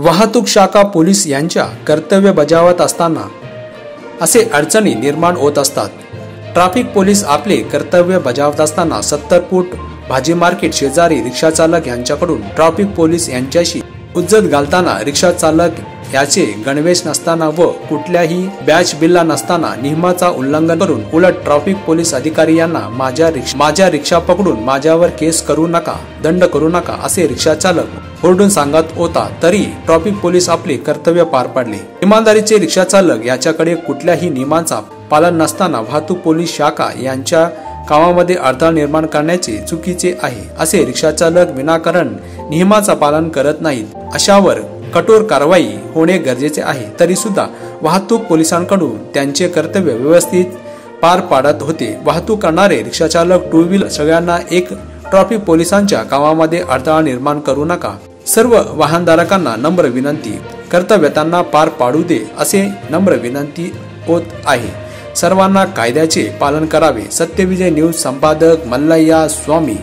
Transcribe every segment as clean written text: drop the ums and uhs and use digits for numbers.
वाहतूक शाखा पोलीस यांच्या कर्तव्य बजावत असताना असे अडचणी निर्माण होत असतात। ट्रॅफिक पोलीस आपले कर्तव्य बजावत असताना 70 फूट भाजी मार्केट शेजारी रिक्षा चालक यांच्याकडून ट्रॅफिक पोलीस यांच्याशी उज्जत घालताना रिक्षा चालक याचे गणवेश नसताना व कुठल्याही बॅच बिल्ला नसताना नियमाचा उल्लंघन करून उलट ट्रॅफिक पोलीस अधिकारी यांना माझ्या रिक्षा पकडून माझ्यावर केस करू नका, दंड करू नका असे रिक्षा चालक ओरडून सांगत होता, तरी ट्रॅफिक पोलीस आपले कर्तव्य पार पाडले। इमानदारीचे रिक्षा चालक याच्याकडे कुठल्याही नियमांचा पालन नसताना वाहतूक पोलीस शाखा यांच्या कामामध्ये अडथळा निर्माण करण्याचे चुकीचे आहे। असे रिक्षा चालक विनाकारण नियमाचा पालन करत नाहीत, अशावर कठोर कारवाई होणे गरजेचे आहे। तरी सुद्धा वाहतूक पोलिसांकडून त्यांचे कर्तव्य व्यवस्थित पार पाडत होते। वाहतूक करणारे रिक्षा चालक, टू व्हीलर सगळ्यांना एक ट्रॅफिक पोलिसांच्या कामामध्ये अडथळा निर्माण करू नका। सर्व वाहनधारकांना नम्र विनंती, कर्तव्य त्यांना पार पाडू दे असे नम्र विनंती होत आहे। सर्वांना कायद्याचे पालन करावे। सत्यविजय न्यूज संपादक मल्लय्या स्वामी।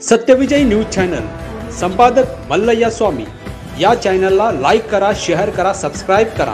सत्यविजय न्यूज चॅनल संपादक मल्लय्या स्वामी या चॅनलला लाईक करा, शेअर करा, सबस्क्राइब करा।